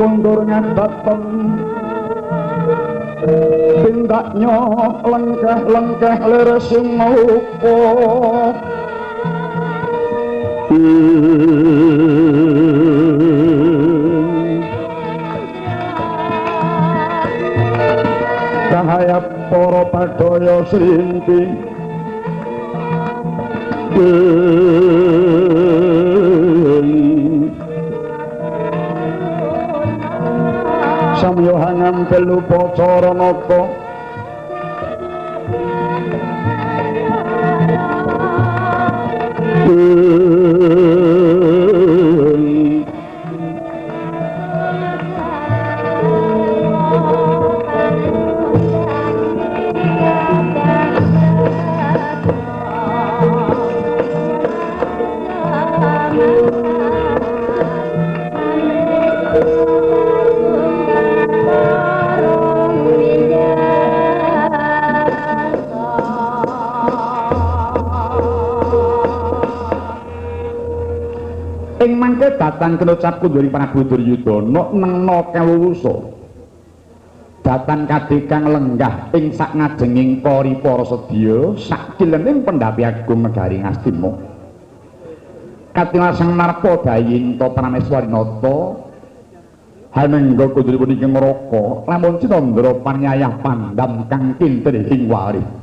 kondur ngadhaten tindaknya lengkeh-lengkeh lir sumupa cahaya para padaya srinti samyohangan telu pacara nata ing mangke datang kenucapku dari Prabu Duryudana nengno kawuwusa datang kadekang lenggah ing sak ngajenging paripara sedya sakilening pendhapi agung negari Ngastina katilasang narpa dayinta prameswarinata hanengga kudri punika ngraka lamun Cinandra panyayah pandam kang kinten ing warih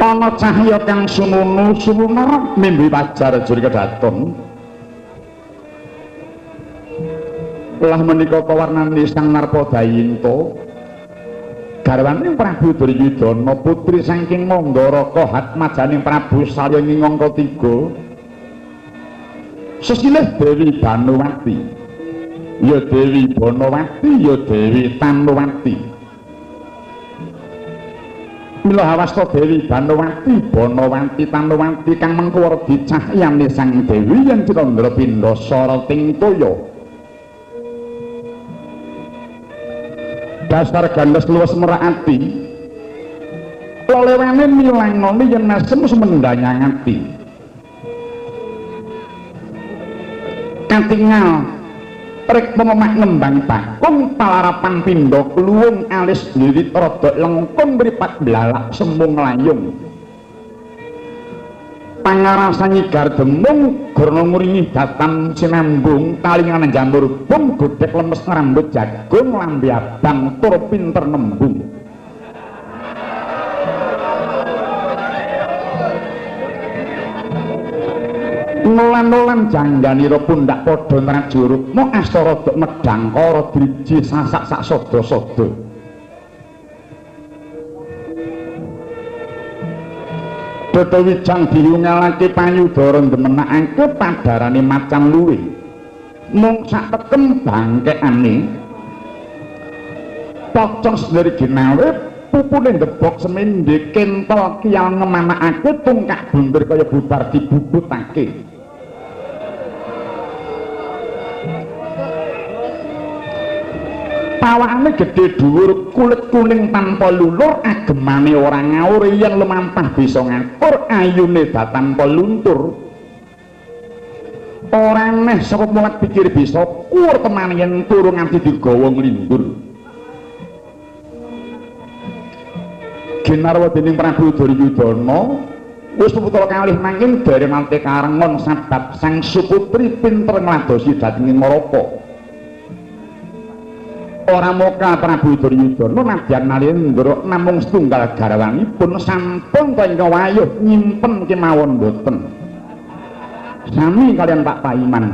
ana cahya kang sumunu sumunar mimbi pajar juri kedaton lah menika kawarnane sang Narpadayinta garwaning Prabu Duryudana putri saking Mandaraka Hatmajaning Prabu Salya ing angka 3 sesilih Dewi Banowati ya Dewi Banowati ya Dewi Tanowati mila hawasta Dewi Banowati Banowati Tanowati kang mengko werdi cahyane sang Dewi yen Candra Pindha Sarating Toya dasar gandes luwes merati lelewane milangnoni yen mesem semendanyangati katingal rek pememak ngembang bakung palarapan pindha kluwung alis lirit rada lengkung mripat blalak sembung layung pangarasa nyigar demung gurna nguringi datan sinambung talingan jamur bung godhek lemes ngrambut jagung lambe abang tur pinter nembung nolan-nolan jangganira pundak padha nrajuruk mok astara dok medhang kara driji sasak sak sada-sada Dodo wijang diungalake payudara ndemenakake padarane macan luwe mung sak tekem bangkekane pocong sendiri ginawe pupune ndebok semendhe kentol kiyal ngemanakake tungkak bunder kaya bubar dibubutake pawakane gedhe dhuwur kulit kuning tanpa lulur agemane ora ngaur yen lumampah bisa ngatur ayune tanpa luntur ora neh saka mulat pikir bisa kur temane yen turu nganti digawa nglindur ginarwa dening Prabu Duryudana wis putra kalih mangkin dari mante karengon sabab sang suputri pinter ngladosi dhateng neraka ora moka Prabu Duryudana nadyan Nalendra namung setunggal garwanipun sampun kaya wayuh nyimpen kemawon boten sami kalian Pak Paiman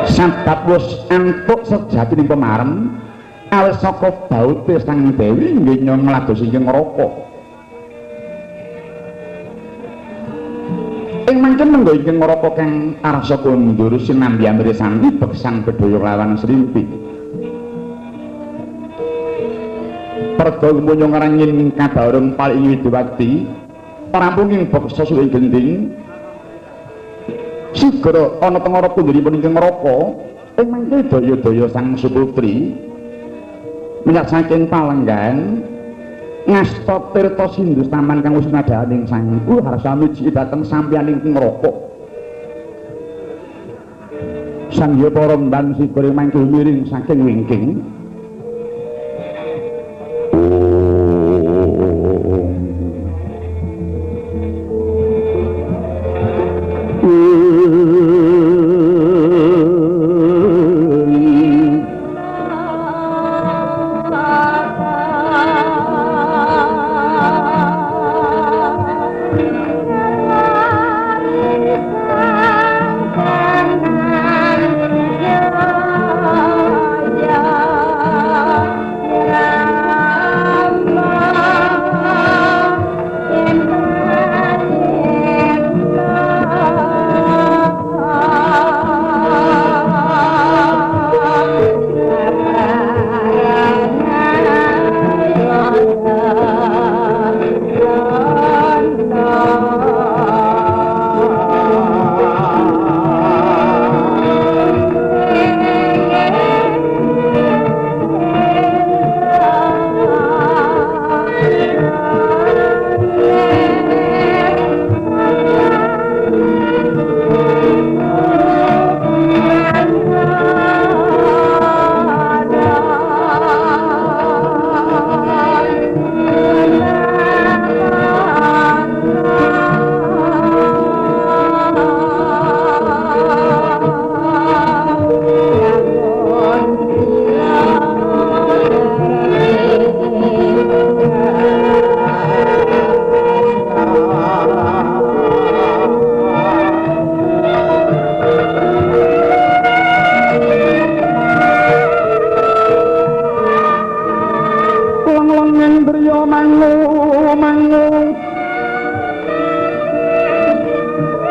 sabab wis antuk sejatining pemarem awis saka baute sang Dewi nggih ngladosi neraka ing mangken menggo ingkang ngraka kang arsa kundur sinambi amrisanti beksan bedhaya lawan srimpi perda munyo ngrangin kabareng paling widiwati parampunging beksa suwing gending sigara ana tengara pundhiripun ingkang ngraka ing mangke daya-daya sang suputri minyak saking palenggan ngasta tirta sindhu taman kang wis nadhaning sangku harsa miji dhateng sampeyan ing neraka sang ya para mban sigore mangke miring saking wingking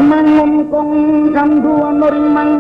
mangun kong kanduan rimang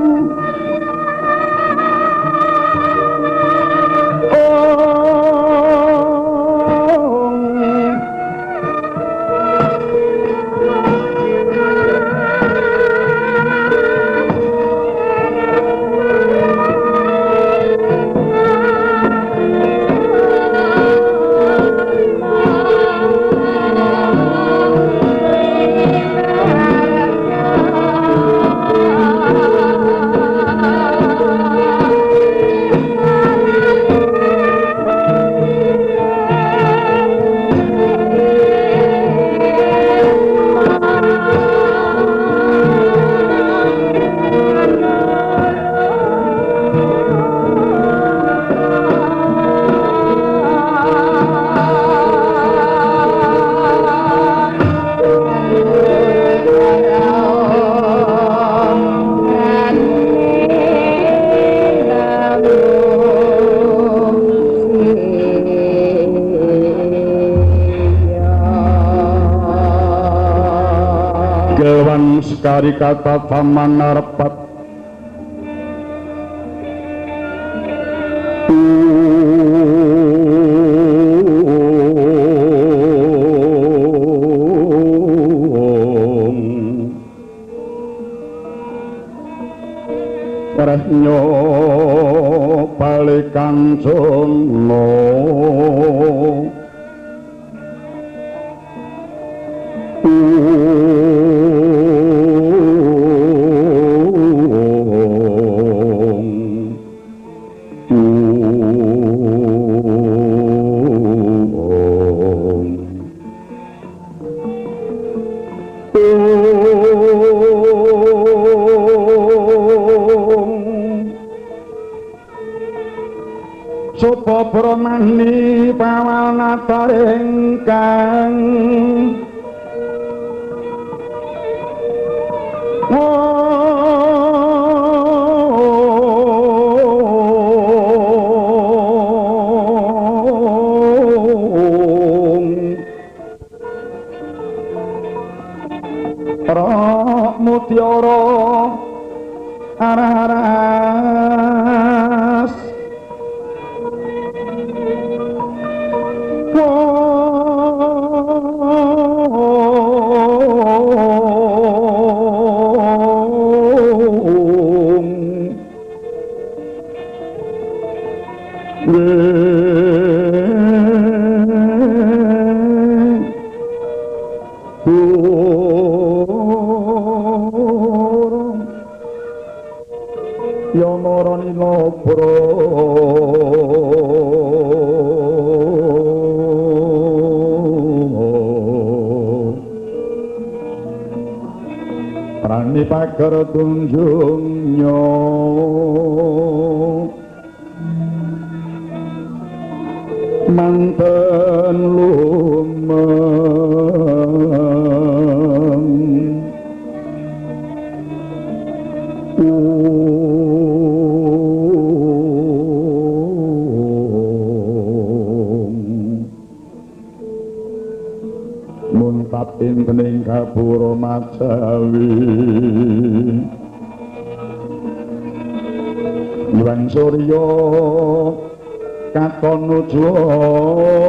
sekali kata taman rapat Renyo balikan jono Sopo bromani pawanata ingkang mutiara aras Yonorani Lopro Prani pagar tunjungnya manten lumeng muntapin kening kapura macawi Iwan Surya katon ujala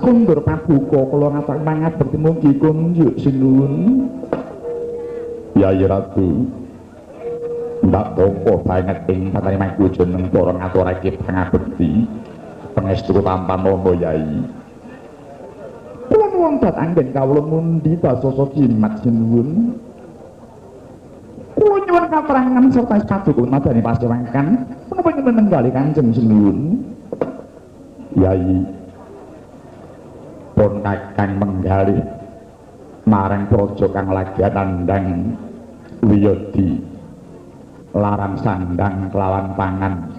sakundur pabuka kula ngatak mangat bertemu kikun yuk sinuwun Yayi Ratu ndak topo banget ing patane mangku jeneng para ngaturake pangabekti pangestu tampan nomo Yayi kula nuwun dat anggen kawula mundi basasa jimat sinuwun kula nyuwun katerangan serta paduka madani pasewangkan menapa nyuwun nenggali Kanjeng sinuwun Yai pun kakang menggali marang praja kang lagi nandhang wiyadi larang sandang kelawan pangan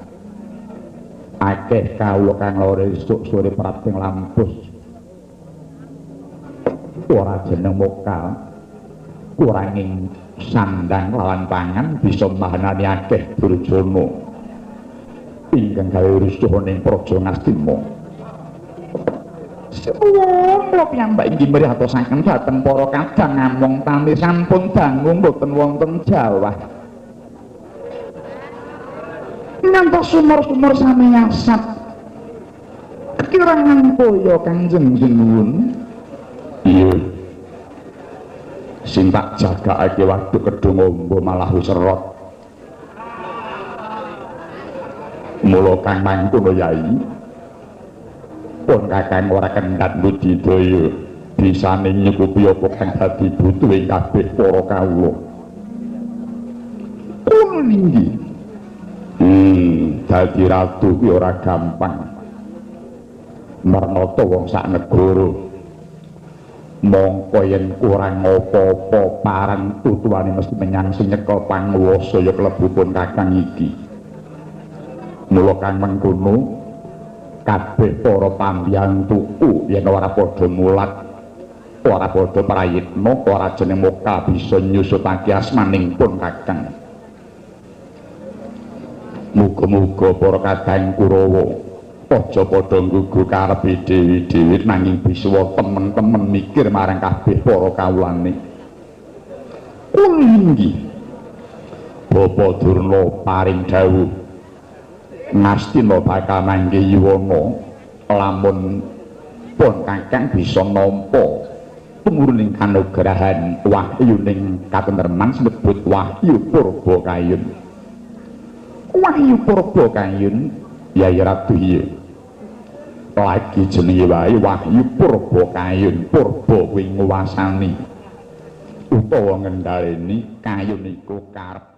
akeh kawula kang lara esuk sore prating lampus ora jeneng mokal kuranging sandang lawan pangan bisa mahanani akeh durjana ingkang gawe rusuh ning praja Ngastina. Semono piyambak inggih miratosaken dhateng para kadang namung tami sampun dangu mboten wonten jawah. Ngantos sumur-sumur sami nyasat. Kekirangan kaya Kanjeng Nuwun. Iya. Sing tak jagake waktu kedung ombo malah wis serot. Mula Kang mangkono Yai. Pun kakang ora kendhat budidaya bisane nyukupi apa kang dadi butuhe kabeh para kawula. Kula ninggi. Dadi ratu ki ora gampang. Marnata wong sak negara. Mongko yen kurang apa-apa parang tutuane mesti menyang sing nyekel panguwasa ya klebu pun kakang iki. Mula kang mengkono kabeh para pambyang tuku yen ora padha mulat ora padha prayitna ora jeneng moka bisa nyusutake asmaning pun kakang. Muga-muga para kadang Kurawa aja padha nggugu karepe dhewe-dhewe nanging bisa temen-temen mikir marang kabeh para kawulane. Kuninggi Bapa Durna paring dawuh Ngastina bakal mangke yuwana lamun pun kakang bisa nampa tumurning kanugrahan wahyuning katentreman sebut wahyu purba kayun. Wahyu purba kayun Yai Ratu iya lagi jenenge wae wahyu purba kayun. Purba kuwi nguwasani utawa ngendhaleni kayun iku karep